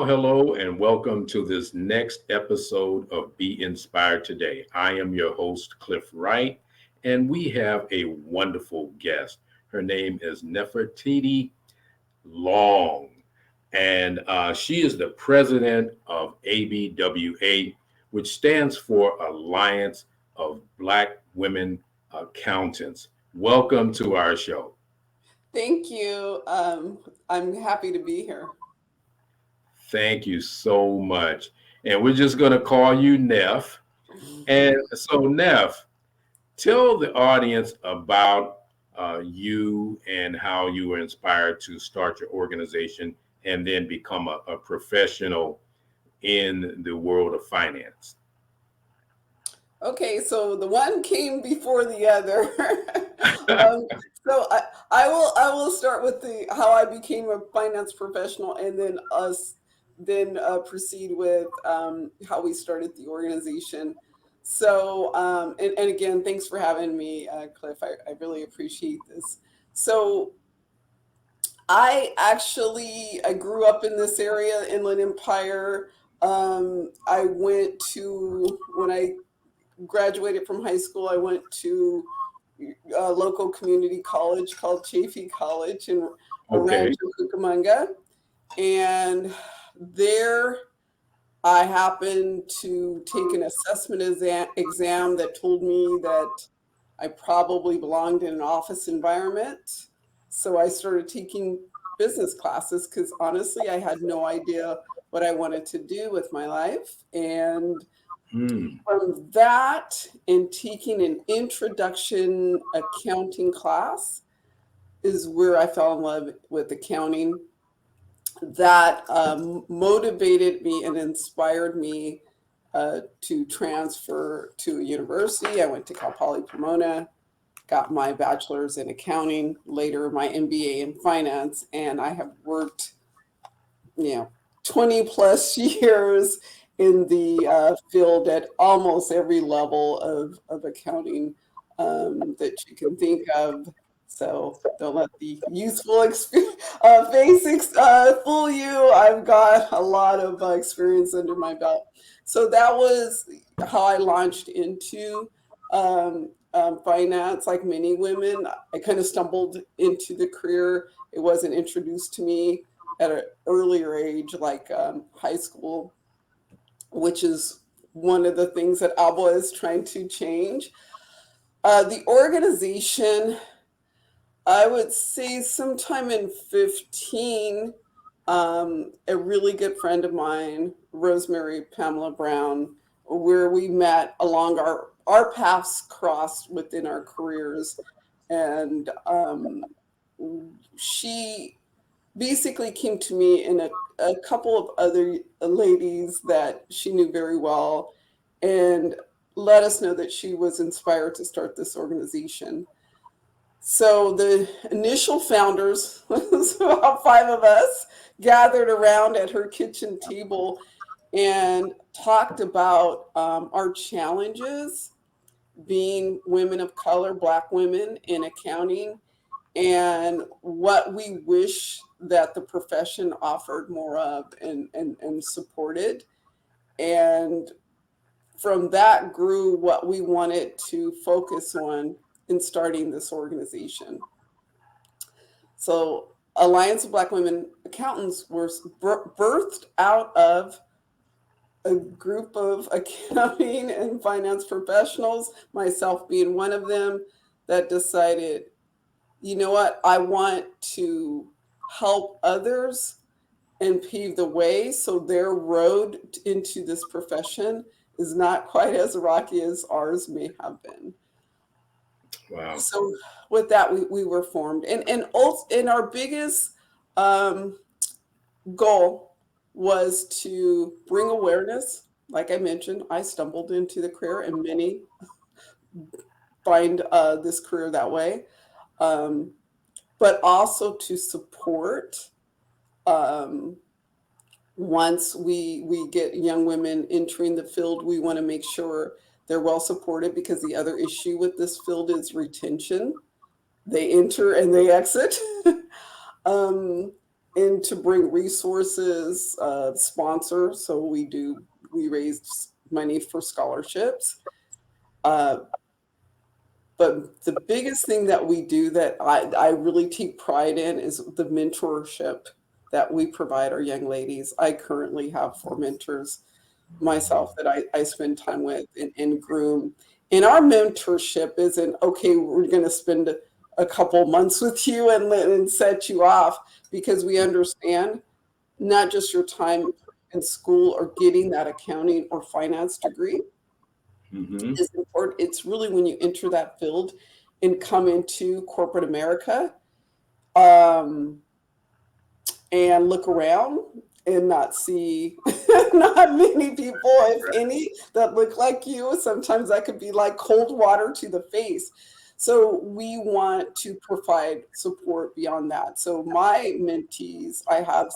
hello, and welcome to this next episode of Be Inspired Today. I am your host, Cliff Wright, and we have a wonderful guest. Her name is Nefertiti Long, and she is the president of ABWA, which stands for Alliance of Black Women Accountants. Welcome to our show. Thank you. I'm happy to be here. Thank you so much. And we're just going to call you Neff. And so, Neff, tell the audience about you and how you were inspired to start your organization and then become a professional in the world of finance. Okay, so the one came before the other. um, so I will start with the how I became a finance professional, and then proceed with how we started the organization. And again, thanks for having me, Cliff. I really appreciate this. So I grew up in this area, Inland Empire. I went to when I graduated from high school. I went to a local community college called Chaffey College in Okay. Rancho Cucamonga, and there I happened to take an assessment exam that told me that I probably belonged in an office environment. So I started taking business classes because honestly, I had no idea what I wanted to do with my life. And Hmm. from that, and taking an introduction accounting class, is where I fell in love with accounting. That motivated me and inspired me to transfer to a university. I went to Cal Poly Pomona, got my bachelor's in accounting, later my MBA in finance, and I have worked, you know, 20 plus years in the field at almost every level of accounting that you can think of. So don't let the youthful basics fool you. I've got a lot of experience under my belt. So that was how I launched into finance. Like many women, I kind of stumbled into the career. It wasn't introduced to me at an earlier age, like high school, which is one of the things that ABWA is trying to change. The organization, I would say sometime in 15, a really good friend of mine, Rosemary Pamela Brown, where we met along our paths crossed within our careers. And she basically came to me and a couple of other ladies that she knew very well and let us know that she was inspired to start this organization. So the initial founders, was about five of us, gathered around at her kitchen table and talked about our challenges being women of color, Black women in accounting, and what we wish that the profession offered more of and supported. And from that grew what we wanted to focus on in starting this organization. So Alliance of Black Women Accountants were birthed out of a group of accounting and finance professionals, myself being one of them, that decided, you know what, I want to help others and pave the way so their road into this profession is not quite as rocky as ours may have been. Wow. So with that, we were formed, and our biggest um, goal was to bring awareness. Like I mentioned, I stumbled into the career, and many find this career that way. Um, but also to support, um, once we get young women entering the field, we want to make sure they're well supported, because the other issue with this field is retention. They enter and they exit. um, and to bring resources, sponsor. So we raised money for scholarships. Uh, but the biggest thing that we do that I really take pride in is the mentorship that we provide our young ladies. I currently have 4 mentors myself that I spend time with and groom. And our mentorship isn't, okay, we're going to spend a couple months with you and set you off, because we understand not just your time in school or getting that accounting or finance degree Hmm. is important. It's really when you enter that field and come into corporate America, um, and look around and not see not many people, if any, that look like you. Sometimes that could be like cold water to the face. So we want to provide support beyond that. So my mentees, I have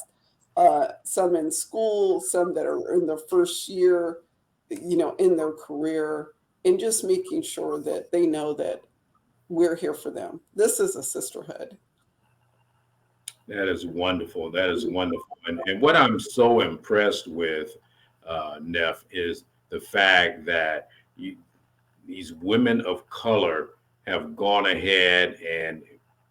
some in school, some that are in their first year, in their career, and just making sure that they know that we're here for them. This is a sisterhood. That is wonderful. That is wonderful. And what I'm so impressed with, Neff, is the fact that you, these women of color have gone ahead and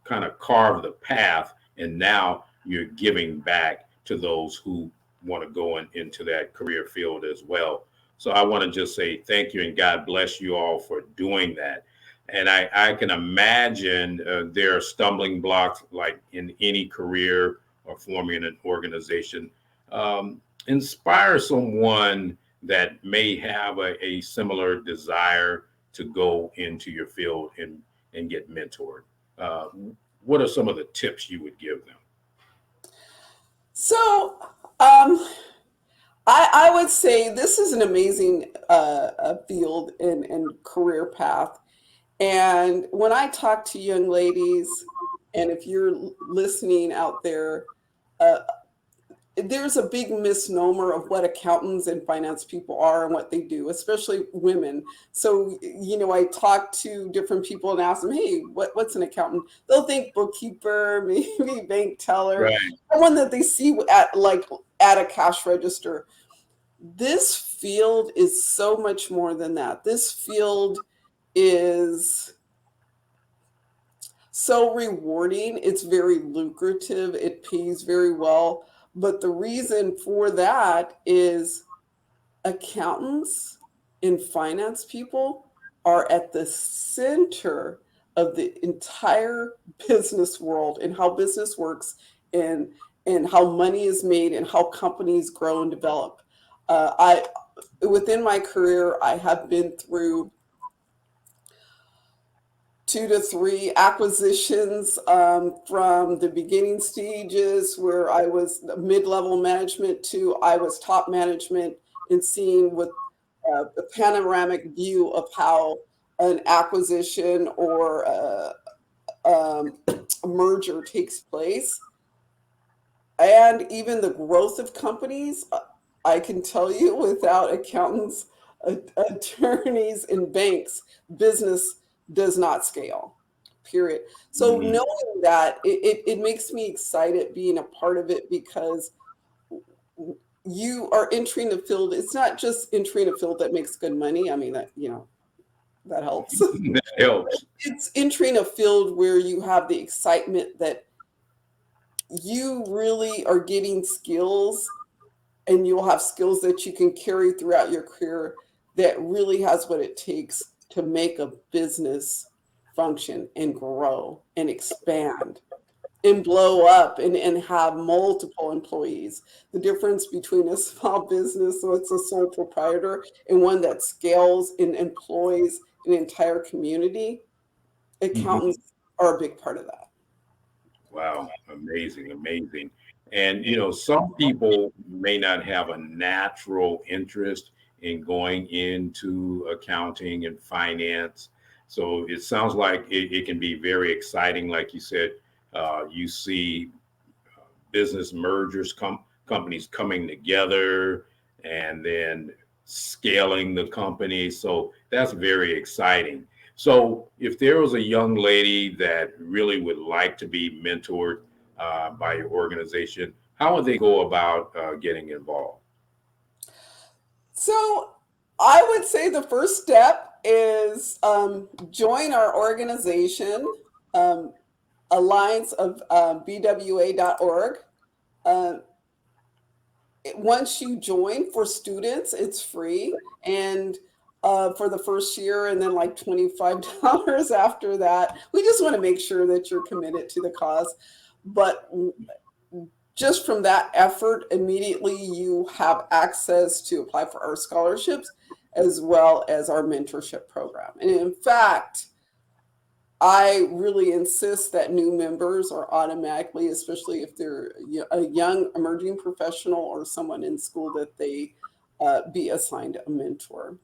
kind of carved the path, and now you're giving back to those who want to go into that career field as well. So I want to just say thank you and God bless you all for doing that. And I can imagine there are stumbling blocks like in any career or forming an organization. Inspire someone that may have a similar desire to go into your field and get mentored. Uh, what are some of the tips you would give them? So, um, I would say this is an amazing field and career path. And when I talk to young ladies, and if you're listening out there, uh, there's a big misnomer of what accountants and finance people are and what they do, especially women. So, I talk to different people and ask them, hey, what's an accountant? They'll think bookkeeper, maybe bank teller, Right. someone that they see at a cash register. This field is so much more than that. This field is so rewarding. It's very lucrative. It pays very well. But the reason for that is accountants and finance people are at the center of the entire business world and how business works, and how money is made and how companies grow and develop. I Within my career, I have been through 2 to 3 acquisitions, from the beginning stages where I was mid-level management to I was top management, and seeing with a panoramic view of how an acquisition or a merger takes place, and even the growth of companies. I can tell you, without accountants, attorneys, and banks, business does not scale, period. So Mhm. knowing that, it makes me excited being a part of it, because you are entering a field. It's not just entering a field that makes good money. I mean, that helps. That helps. It's entering a field where you have the excitement that you really are getting skills, and you'll have skills that you can carry throughout your career, that really has what it takes to make a business function and grow and expand and blow up and have multiple employees. The difference between a small business, so it's a sole proprietor, and one that scales and employs an entire community, Mhm. accountants are a big part of that. Wow, amazing, amazing. And some people may not have a natural interest in going into accounting and finance. So it sounds like it can be very exciting. Like you said, you see business mergers, companies coming together and then scaling the company. So that's very exciting. So if there was a young lady that really would like to be mentored, by your organization, how would they go about getting involved? So I would say the first step is join our organization, um, alliance of BWA.org. Uh, Once you join for students, it's free. And for the first year, and then like $25 after that. We just want to make sure that you're committed to the cause. But just from that effort, immediately you have access to apply for our scholarships as well as our mentorship program. And in fact, I really insist that new members are automatically, especially if they're a young emerging professional or someone in school, that they be assigned a mentor,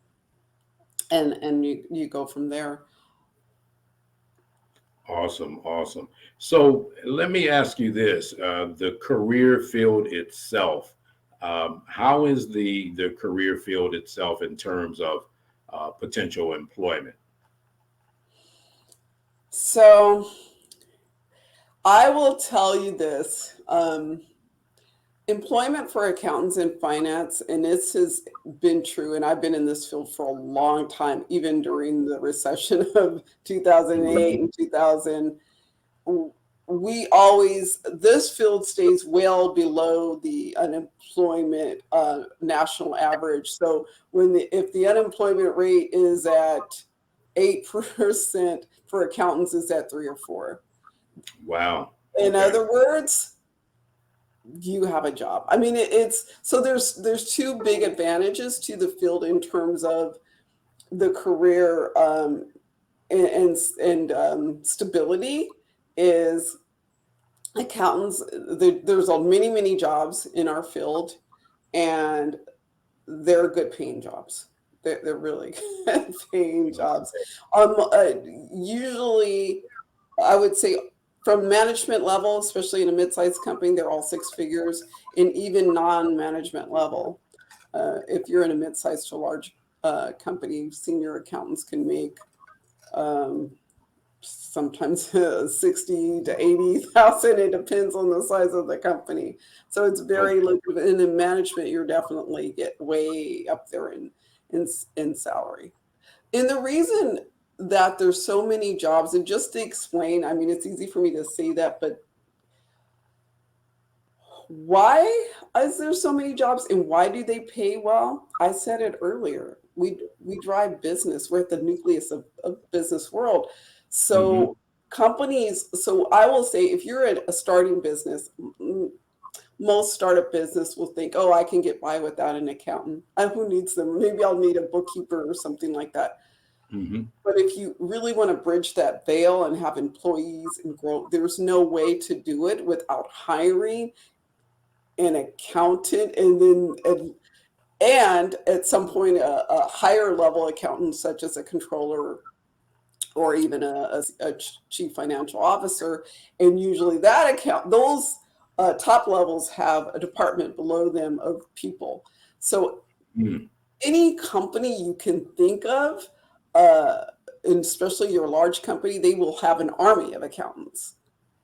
and you go from there. Awesome, awesome. So let me ask you this: the career field itself. How is the career field itself in terms of potential employment? So I will tell you this. Employment for accountants in finance, and this has been true, and I've been in this field for a long time, even during the recession of 2008 and 2000. This field stays well below the unemployment national average. So if the unemployment rate is at 8%, for accountants is at 3 or 4. Wow. In Okay. other words, you have a job. I mean, it's so there's two big advantages to the field in terms of the career, and stability. Is accountants, there's many jobs in our field, and they're good paying jobs. They're really good paying jobs. Usually, I would say from management level, especially in a mid-sized company, they're all 6 figures, and even non-management level. If you're in a mid-sized to large company, senior accountants can make um, sometimes 60 to 80,000. It depends on the size of the company. So it's very Okay. lucrative. And in management, you're definitely get way up there in salary. And the reason that there's so many jobs, and just to explain, I mean, it's easy for me to say that, but why is there so many jobs and why do they pay well? I said it earlier. We drive business. We're at the nucleus of business world. Hmm. So so I will say if you're a starting business, most startup business will think, oh, I can get by without an accountant. Who needs them? Maybe I'll need a bookkeeper or something like that. Hmm. But if you really want to bridge that veil and have employees and grow, there's no way to do it without hiring an accountant, and at some point a higher level accountant such as a controller or even a chief financial officer. And usually those top levels have a department below them of people. So Mm. any company you can think of, uh, and especially your large company, they will have an army of accountants.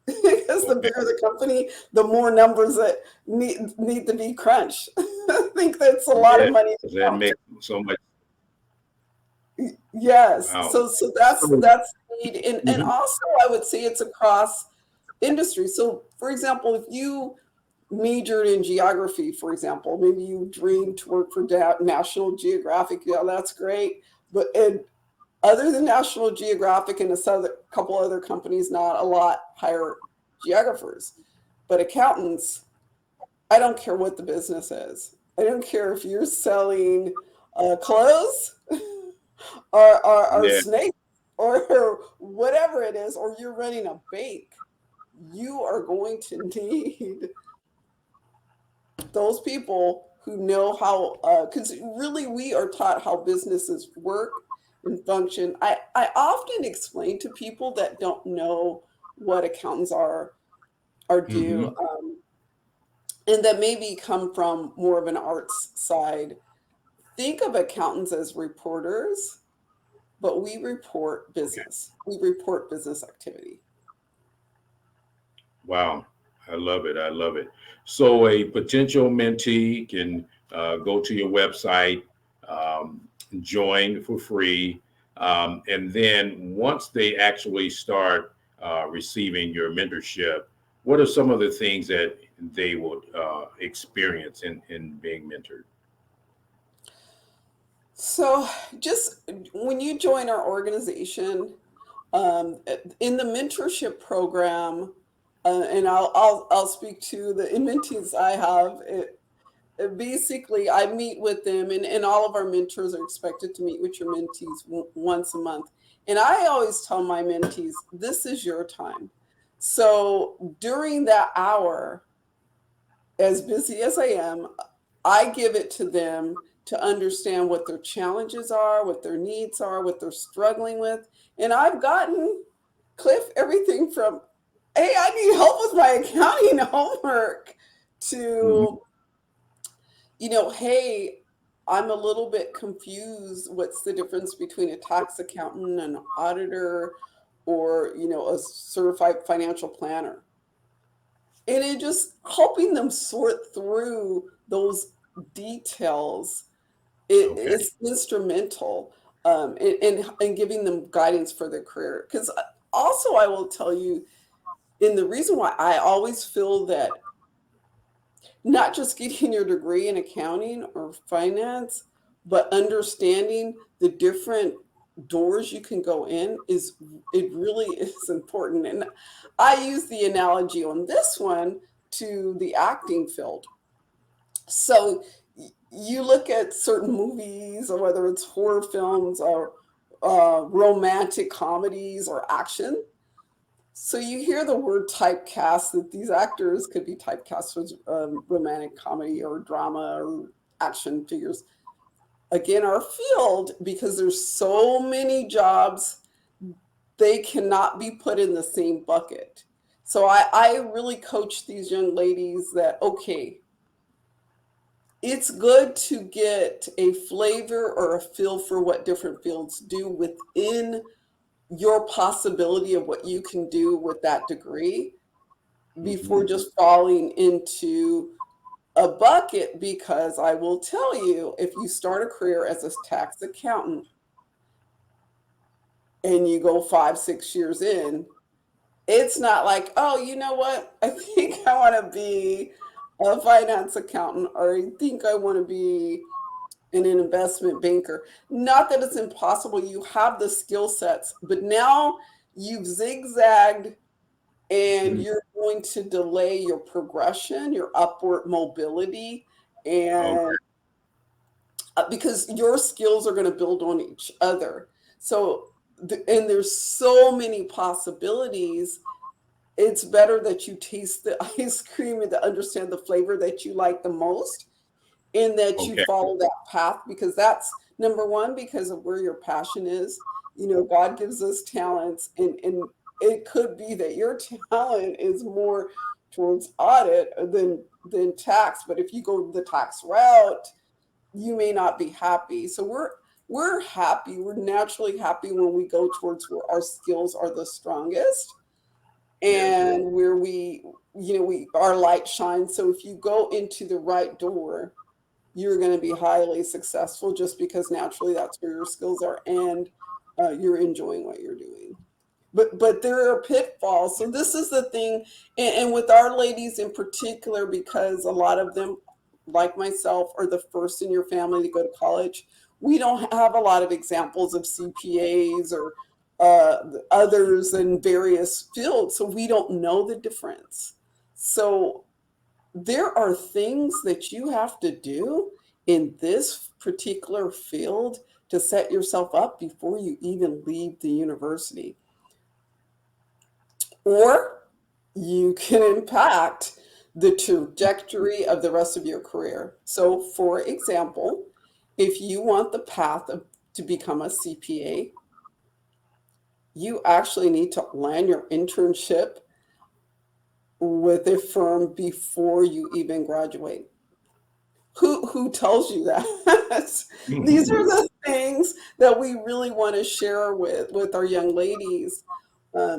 Because the Okay. bigger the company, the more numbers that need to be crunched. I think that's a lot of Yeah. money to That count. makes so much. Yes, Wow. so that's So, need, and mhm. also I would say it's across industry. So, for example, if you majored in geography, for example, maybe you dreamed to work for National Geographic. Yeah, that's great. But other than National Geographic and couple other companies, not a lot hire geographers, but accountants. I don't care what the business is. I don't care if you're selling clothes or Yeah. snakes or whatever it is, or you're running a bank. You are going to need those people who know how, because really we are taught how businesses work and function. I often explain to people that don't know what accountants are due, Hmm. and that maybe come from more of an arts side. Think of accountants as reporters, but we report Okay. business. We report business activity. Wow. I love it. I love it. So a potential mentee can go to your website, um, join for free, and then once they actually start receiving your mentorship, what are some of the things that they will experience in being mentored? So, just when you join our organization, in the mentorship program, and I'll speak to the mentees I have. Basically, I meet with them, and all of our mentors are expected to meet with your mentees once a month. And I always tell my mentees, this is your time. So during that hour, as busy as I am, I give it to them to understand what their challenges are, what their needs are, what they're struggling with. And I've gotten, Cliff, everything from, hey, I need help with my accounting homework, Mhm. to, hey, I'm a little bit confused. What's the difference between a tax accountant, an auditor, or, a certified financial planner? And it just helping them sort through those details, Okay. it's instrumental, in giving them guidance for their career. Because also, I will tell you, and the reason why I always feel that not just getting your degree in accounting or finance, but understanding the different doors you can go in, is it really is important. And I use the analogy on this one to the acting field. So you look at certain movies, or whether it's horror films or romantic comedies or action. So you hear the word typecast, that these actors could be typecast as romantic comedy or drama or action figures. Again, our field, because there's so many jobs, they cannot be put in the same bucket. So I really coach these young ladies that, okay, it's good to get a flavor or a feel for what different fields do within your possibility of what you can do with that degree, Hmm. before just falling into a bucket. Because I will tell you, if you start a career as a tax accountant and you go 5, 6 years in, it's not like, oh, you know what? I think I want to be a finance accountant, or I think I want to be an investment banker. Not that it's impossible. You have the skill sets, but now you've zigzagged, and you're going to delay your progression, your upward mobility, Okay. and because your skills are going to build on each other. So, and there's so many possibilities. It's better that you taste the ice cream and to understand the flavor that you like the most, and that you Okay. follow that path, because that's number one, because of where your passion is. God gives us talents, and it could be that your talent is more towards audit than tax. But if you go the tax route, you may not be happy. So we're happy. We're naturally happy when we go towards where our skills are the strongest, Yes. Yes. and where we our light shines. So if you go into the right door, you're going to be highly successful, just because naturally that's where your skills are, and you're enjoying what you're doing. But there are pitfalls. So this is the thing, and with our ladies in particular, because a lot of them, like myself, are the first in your family to go to college. We don't have a lot of examples of CPAs or others in various fields, so we don't know the difference. So there are things that you have to do in this particular field to set yourself up before you even leave the university. Or you can impact the trajectory of the rest of your career. So, for example, if you want the path to become a CPA, you actually need to land your internship with a firm before you even graduate. Who tells you that? These are the things that we really want to share with our young ladies,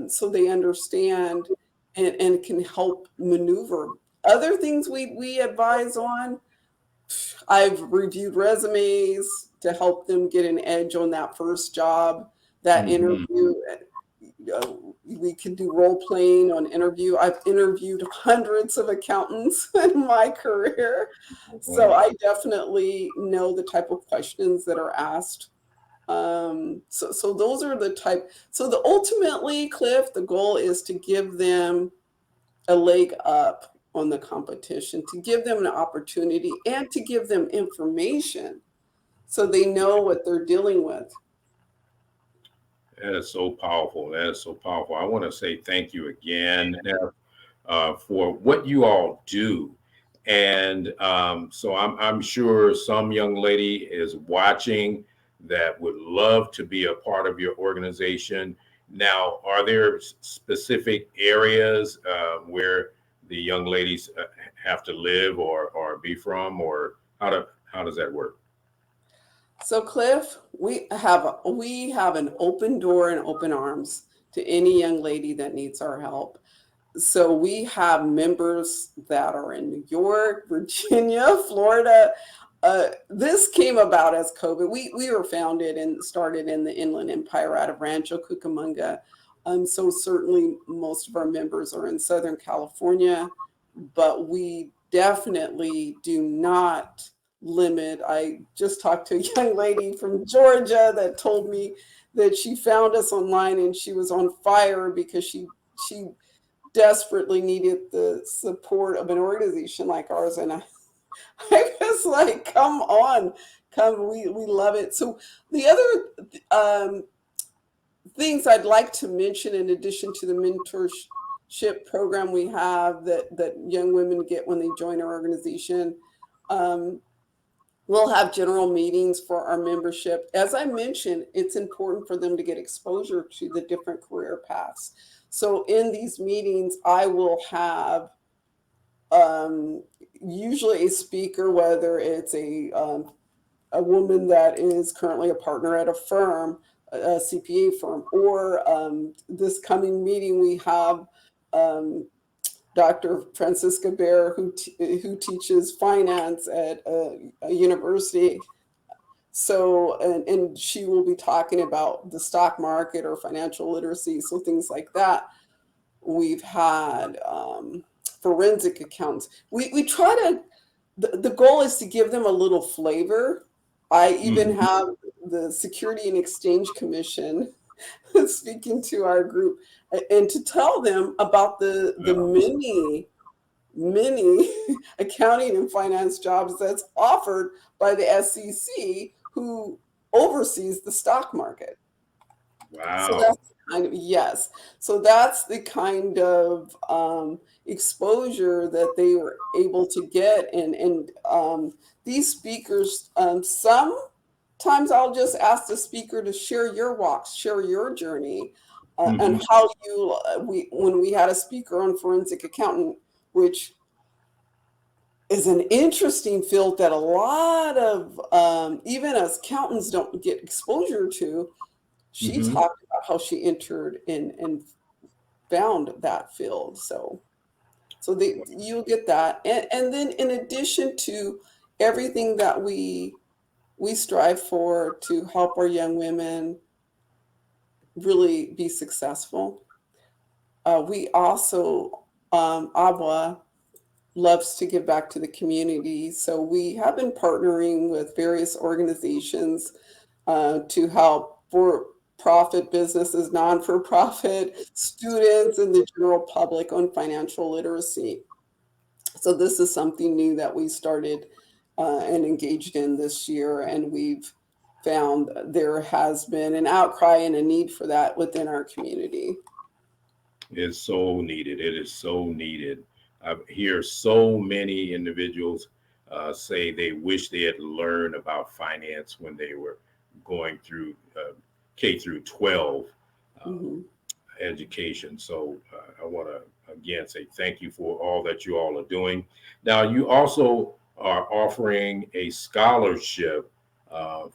so they understand. and can help maneuver. Other things we advise on, I've reviewed resumes to help them get an edge on that first job, that Hmm. interview. We can do role playing on interview. I've interviewed hundreds of accountants in my career, so Wow. I definitely know the type of questions that are asked. So those are the type. So the ultimately, Cliff, the goal is to give them a leg up on the competition, to give them an opportunity, and to give them information so they know what they're dealing with. That is so powerful. That is so powerful. I want to say thank you again, Nev, for what you all do. And so I'm sure some young lady is watching that would love to be a part of your organization. Now, are there specific areas where the young ladies have to live or be from, or how does that work? So, Cliff, we have an open door and open arms to any young lady that needs our help. So we have members that are in New York, Virginia, Florida. This came about as COVID. We were founded and started in the Inland Empire out of Rancho Cucamonga. So certainly most of our members are in Southern California, but we definitely do not limit. I just talked to a young lady from Georgia that told me that she found us online and she was on fire because she desperately needed the support of an organization like ours. And I was like, come on, come, we love it. So the other things I'd like to mention, in addition to the mentorship program we have that young women get when they join our organization, um, we'll have general meetings for our membership. As I mentioned, it's important for them to get exposure to the different career paths. So in these meetings, I will have um, usually a speaker, whether it's a woman that is currently a partner at a firm, a CPA firm, or this coming meeting we have um, Dr. Francisca Bear, who teaches finance at a university. So, and she will be talking about the stock market or financial literacy, so things like that. We've had forensic accounts. We try to, the goal is to give them a little flavor. I even Mhm. have the Security and Exchange Commission speaking to our group and to tell them about the Wow. many accounting and finance jobs that's offered by the SEC, who oversees the stock market. So Wow. that's kind of, yes. So that's the kind of exposure that they were able to get, and these speakers. Sometimes I'll just ask the speaker to share your walks, share your journey, and Hmm. how you. We when we had a speaker on forensic accountant, which is an interesting field that a lot of even as accountants don't get exposure to. She Hmm. talked about how she entered and found that field. So you'll get that, and then in addition to everything that we strive for to help our young women really be successful, we also ABWA loves to give back to the community. So we have been partnering with various organizations to help for profit businesses, non for profit, students, and the general public on financial literacy. So this is something new that we started and engaged in this year, and we've found there has been an outcry and a need for that within our community. It's so needed. It is so needed. I hear so many individuals say they wish they had learned about finance when they were going through K through 12 uh, Mhm. education. So I want to again say thank you for all that you all are doing. Now, you also are offering a scholarship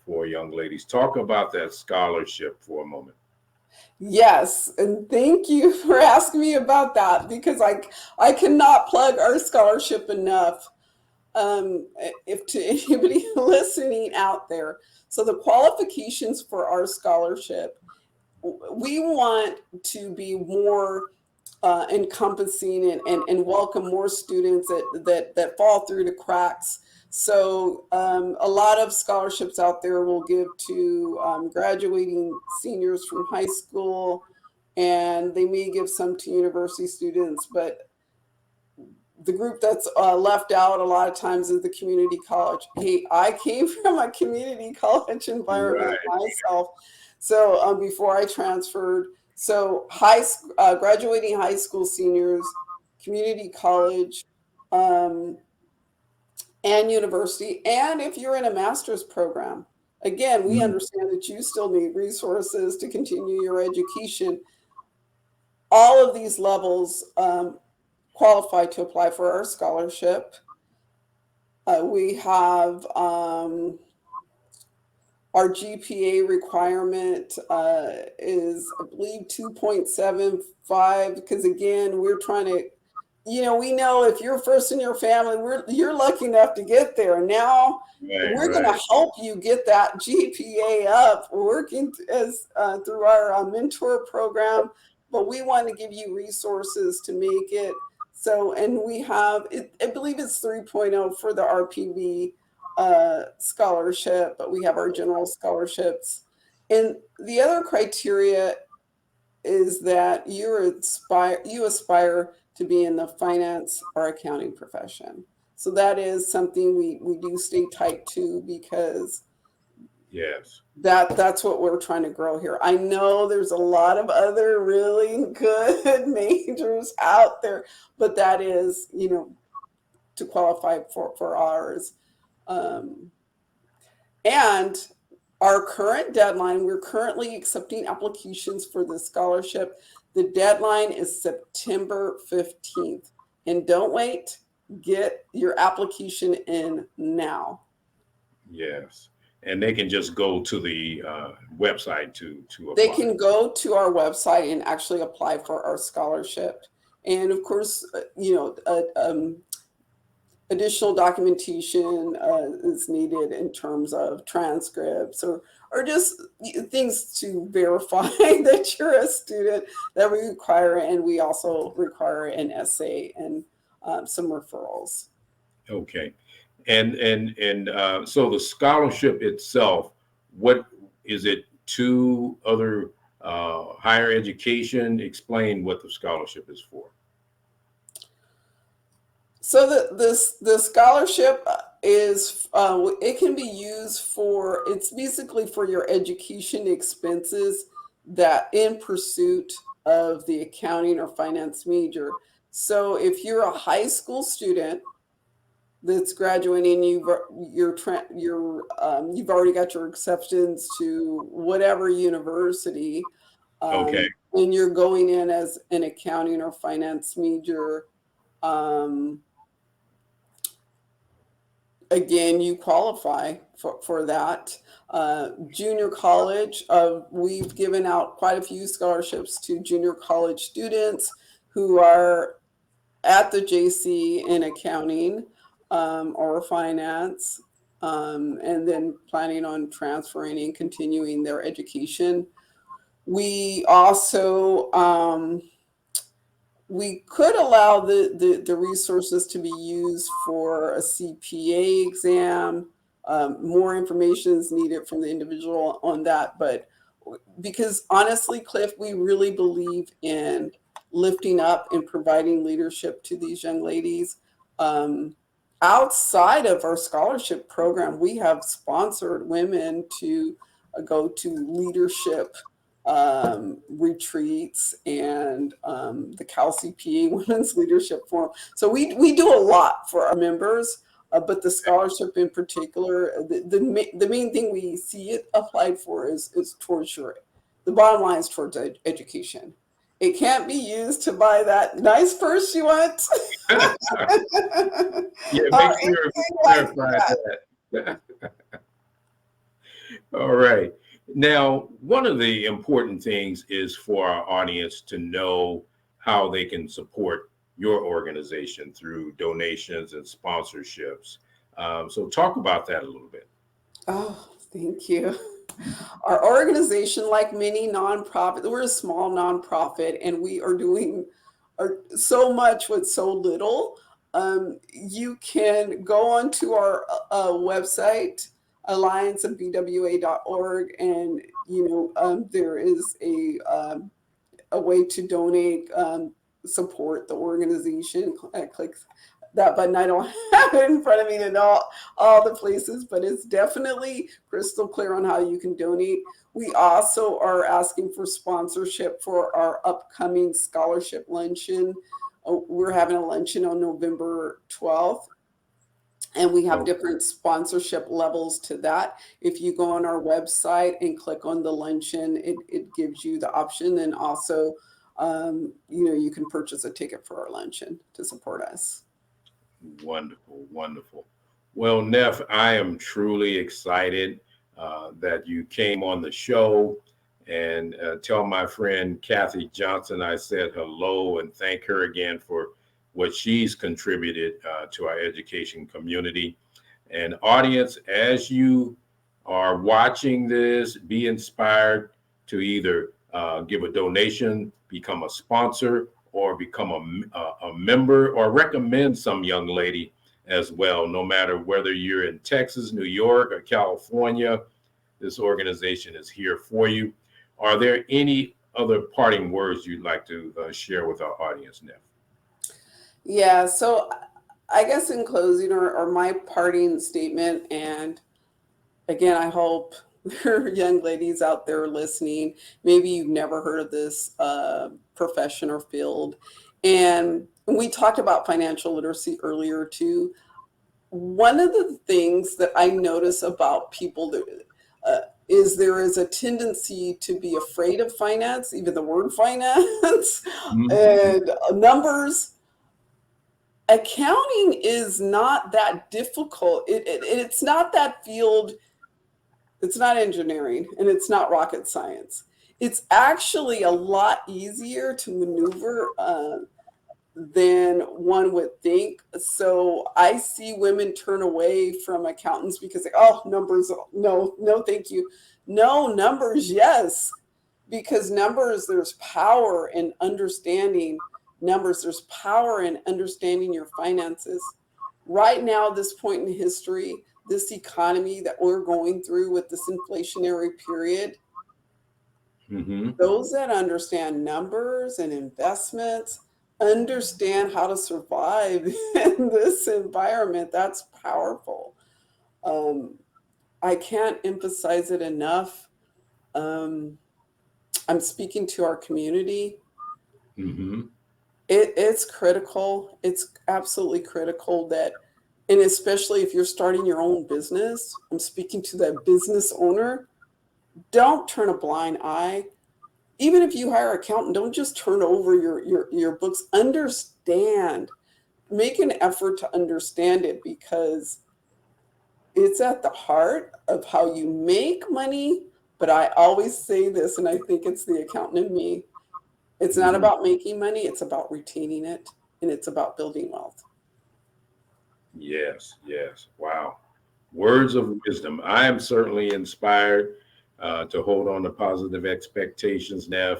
for young ladies. Talk about that scholarship for a moment. Yes, and thank you for asking me about that because I cannot plug our scholarship enough. If to anybody listening out there, so the qualifications for our scholarship, we want to be more encompassing and welcome more students that fall through the cracks. So a lot of scholarships out there will give to graduating seniors from high school, and they may give some to university students, but the group that's left out a lot of times is the community college. Hey, I came from a community college environment Right. myself. So before I transferred, so graduating high school seniors, community college, um, and university, and if you're in a master's program, again, we Mm. understand that you still need resources to continue your education. All of these levels qualify to apply for our scholarship. We have our GPA requirement is, I believe, 2.75, because again, we're trying to, we know if you're first in your family, you're lucky enough to get there. Now Right, we're going right. to help you get that GPA up, working as through our mentor program, but we want to give you resources to make it. So, and we have, I believe it's 3.0 for the RPV scholarship, but we have our general scholarships. And the other criteria is that you aspire to be in the finance or accounting profession. So that is something we do stay tight to, because Yes. that's what we're trying to grow here. I know there's a lot of other really good majors out there, but that is, to qualify for ours. Um, and our current deadline, we're currently accepting applications for the scholarship. The deadline is September 15th. And don't wait, get your application in now. Yes. And they can just go to the website to They apply. can go to our website and actually apply for our scholarship. And of course, additional documentation is needed in terms of transcripts or just things to verify that you're a student, that we require, and we also require an essay and some referrals. Okay. And so the scholarship itself, what is it to other higher education? Explain what the scholarship is for. So the scholarship is it can be used for, it's basically for your education expenses that in pursuit of the accounting or finance major. So if you're a high school student that's graduating, you've already got your acceptance to whatever university, Okay. and you're going in as an accounting or finance major. Um, Again, you qualify for that. Junior college, we've given out quite a few scholarships to junior college students who are at the JC in accounting or finance, and then planning on transferring and continuing their education. We also we could allow the resources to be used for a CPA exam. More information is needed from the individual on that, but because honestly, Cliff, we really believe in lifting up and providing leadership to these young ladies. Um, Outside of our scholarship program, we have sponsored women to go to leadership retreats and the Cal CPA Women's Leadership Forum. So we do a lot for our members, but the scholarship in particular, the main thing we see it applied for is towards the bottom line is towards education. It can't be used to buy that nice purse you want. Yeah, make Or sure we anything like clarify that. that. All right. Now, one of the important things is for our audience to know how they can support your organization through donations and sponsorships. So, talk about that a little bit. Oh, thank you. Our organization, like many nonprofits, we're a small nonprofit and we are doing so much with so little. You can go onto our website, allianceofbwa.org, and there is a way to donate, support the organization. Click that button. I don't have it in front of me to know all the places, but it's definitely crystal clear on how you can donate. We also are asking for sponsorship for our upcoming scholarship luncheon. We're having a luncheon on November 12th. And we have Okay. different sponsorship levels to that. If you go on our website and click on the luncheon, it gives you the option. And also, you can purchase a ticket for our luncheon to support us. Wonderful, wonderful. Well, Neff, I am truly excited that you came on the show, and tell my friend Kathy Johnson I said hello and thank her again for what she's contributed to our education community. And audience, as you are watching this, be inspired to either give a donation, become a sponsor, or become a member, or recommend some young lady as well. No matter whether you're in Texas, New York, or California, this organization is here for you. Are there any other parting words you'd like to share with our audience, Neff? Yeah, so I guess in closing, or my parting statement, and again, I hope there are young ladies out there listening. Maybe you've never heard of this profession or field. And we talked about financial literacy earlier too. One of the things that I notice about people is there is a tendency to be afraid of finance, even the word finance, and numbers. Accounting is not that difficult. It's not that field. It's not engineering and it's not rocket science. It's actually a lot easier to maneuver than one would think. So I see women turn away from accountants because, like, oh, numbers, no, no, thank you. No, numbers, yes. Because numbers, there's power in understanding numbers. There's power in understanding your finances. Right now, this point in history, this economy that we're going through with this inflationary period, those that understand numbers and investments understand how to survive in this environment. That's powerful. I can't emphasize it enough. I'm speaking to our community. It's critical. It's absolutely critical that, and especially if you're starting your own business, I'm speaking to that business owner. Don't turn a blind eye. Even if you hire an accountant, don't just turn over your books. Understand. Make an effort to understand it, because it's at the heart of how you make money. But I always say this, and I think it's the accountant in me. It's not about making money. It's about retaining it, and it's about building wealth. Yes, yes. Wow. Words of wisdom. I am certainly inspired to hold on to positive expectations, Neff.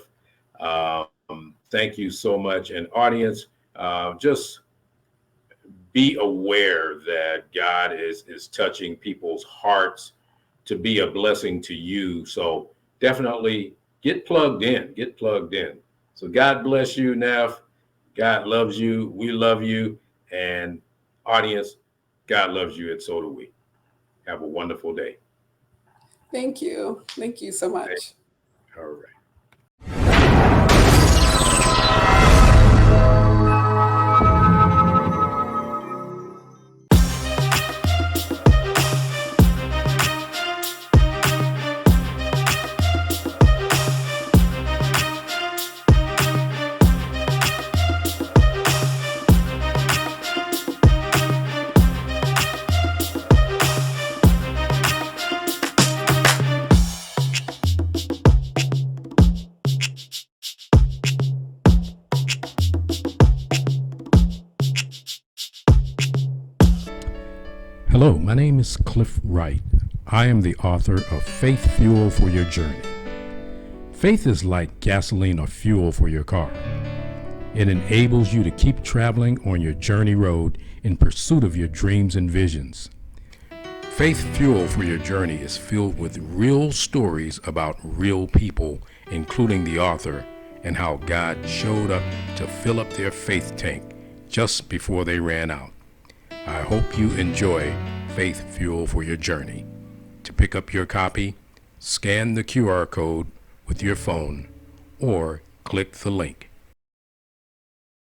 Thank you so much. And audience, just be aware that God is touching people's hearts to be a blessing to you. So definitely get plugged in. Get plugged in. So God bless you, Neff. God loves you. We love you. And audience, God loves you, and so do we. Have a wonderful day. Thank you. Thank you so much. All right. Hello, my name is Cliff Wright. I am the author of Faith Fuel for Your Journey. Faith is like gasoline or fuel for your car. It enables you to keep traveling on your journey road in pursuit of your dreams and visions. Faith Fuel for Your Journey is filled with real stories about real people, including the author, and how God showed up to fill up their faith tank just before they ran out. I hope you enjoy Faith Fuel for Your Journey. To pick up your copy, scan the QR code with your phone or click the link.